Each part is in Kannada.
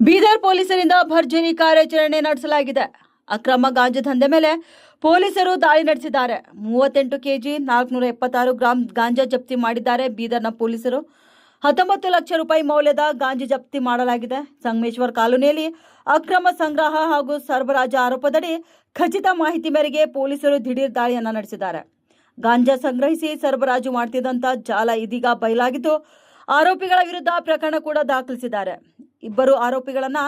ಬೀದರ್ ಪೊಲೀಸರಿಂದ ಭರ್ಜರಿ ಕಾರ್ಯಾಚರಣೆ ನಡೆಸಲಾಗಿದೆ. ಅಕ್ರಮ ಗಾಂಜಾ ದಂಧೆ ಮೇಲೆ ಪೊಲೀಸರು ದಾಳಿ ನಡೆಸಿದ್ದಾರೆ. 38 ಕೆಜಿ 476 ಗ್ರಾಂ ಗಾಂಜಾ ಜಪ್ತಿ ಮಾಡಿದ್ದಾರೆ. ಬೀದರ್ನ ಪೊಲೀಸರು 19 ಲಕ್ಷ ರೂಪಾಯಿ ಮೌಲ್ಯದ ಗಾಂಜಾ ಜಪ್ತಿ ಮಾಡಲಾಗಿದೆ. ಸಂಗಮೇಶ್ವರ್ ಕಾಲೋನಿಯಲ್ಲಿ ಅಕ್ರಮ ಸಂಗ್ರಹ ಹಾಗೂ ಸರಬರಾಜು ಆರೋಪದಡಿ ಖಚಿತ ಮಾಹಿತಿ ಮೇರೆಗೆ ಪೊಲೀಸರು ದಿಢೀರ್ ದಾಳಿಯನ್ನ ನಡೆಸಿದ್ದಾರೆ. ಗಾಂಜಾ ಸಂಗ್ರಹಿಸಿ ಸರಬರಾಜು ಮಾಡ್ತಿದ್ದಂತ ಜಾಲ ಇದೀಗ ಬಯಲಾಗಿದ್ದು, ಆರೋಪಿಗಳ ವಿರುದ್ಧ ಪ್ರಕರಣ ಕೂಡ ದಾಖಲಿಸಿದ್ದಾರೆ. ಇಬ್ಬರು ಆರೋಪಿಗಳನ್ನ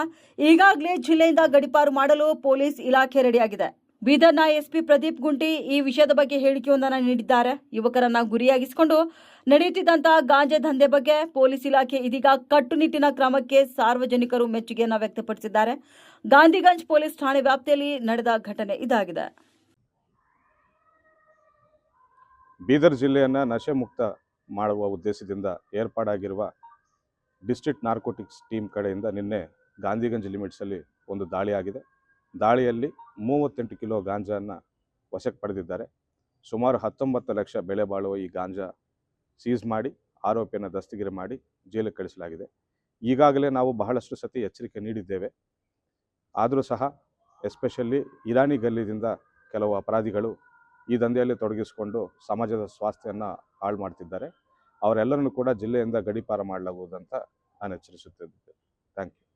ಈಗಾಗಲೇ ಜಿಲ್ಲೆಯಿಂದ ಗಡಿಪಾರು ಮಾಡಲು ಪೊಲೀಸ್ ಇಲಾಖೆ ರೆಡಿಯಾಗಿದೆ. ಬೀದರ್ನ ಎಸ್ಪಿ ಪ್ರದೀಪ್ ಗುಂಟಿ ಈ ವಿಷಯದ ಬಗ್ಗೆ ಹೇಳಿಕೆಯೊಂದನ್ನು ನೀಡಿದ್ದಾರೆ. ಯುವಕರನ್ನ ಗುರಿಯಾಗಿಸಿಕೊಂಡು ನಡೆಯುತ್ತಿದ್ದಂತಹ ಗಾಂಜಾ ದಂಧೆ ಬಗ್ಗೆ ಪೊಲೀಸ್ ಇಲಾಖೆ ಇದೀಗ ಕಟ್ಟುನಿಟ್ಟಿನ ಕ್ರಮಕ್ಕೆ ಸಾರ್ವಜನಿಕರು ಮೆಚ್ಚುಗೆಯನ್ನು ವ್ಯಕ್ತಪಡಿಸಿದ್ದಾರೆ. ಗಾಂಧಿಗಂಜ್ ಪೊಲೀಸ್ ಠಾಣೆ ವ್ಯಾಪ್ತಿಯಲ್ಲಿ ನಡೆದ ಘಟನೆ ಇದಾಗಿದೆ. ಬೀದರ್ ಜಿಲ್ಲೆಯನ್ನು ನಶೆ ಮುಕ್ತ ಮಾಡುವ ಉದ್ದೇಶದಿಂದ ಏರ್ಪಾಡಾಗಿರುವ ಡಿಸ್ಟ್ರಿಕ್ಟ್ ನಾರ್ಕೋಟಿಕ್ಸ್ ಟೀಮ್ ಕಡೆಯಿಂದ ನಿನ್ನೆ ಗಾಂಧಿಗಂಜ್ ಲಿಮಿಟ್ಸಲ್ಲಿ ಒಂದು ದಾಳಿಯಾಗಿದೆ. ದಾಳಿಯಲ್ಲಿ 38 ಕಿಲೋ ಗಾಂಜಾವನ್ನು ವಶಕ್ಕೆ ಪಡೆದಿದ್ದಾರೆ. ಸುಮಾರು 19 ಲಕ್ಷ ಬೆಲೆ ಬಾಳುವ ಈ ಗಾಂಜಾ ಸೀಸ್ ಮಾಡಿ ಆರೋಪಿಯನ್ನು ದಸ್ತಗಿರಿ ಮಾಡಿ ಜೈಲಿಗೆ ಕಳಿಸಲಾಗಿದೆ. ಈಗಾಗಲೇ ನಾವು ಬಹಳಷ್ಟು ಸತಿ ಎಚ್ಚರಿಕೆ ನೀಡಿದ್ದೇವೆ. ಆದರೂ ಸಹ ಎಸ್ಪೆಷಲಿ ಇರಾನಿ ಗಲ್ಲಿದಿಂದ ಕೆಲವು ಅಪರಾಧಿಗಳು ಈ ದಂಧೆಯಲ್ಲಿ ತೊಡಗಿಸಿಕೊಂಡು ಸಮಾಜದ ಸ್ವಾಸ್ಥ್ಯವನ್ನು ಹಾಳು ಮಾಡ್ತಿದ್ದಾರೆ. ಅವರೆಲ್ಲರನ್ನು ಕೂಡ ಜಿಲ್ಲೆಯಿಂದ ಗಡೀಪಾರು ಮಾಡಲಾಗುವುದಂತ ನಾನು ಎಚ್ಚರಿಸುತ್ತಿದ್ದೇನೆ. Thank you.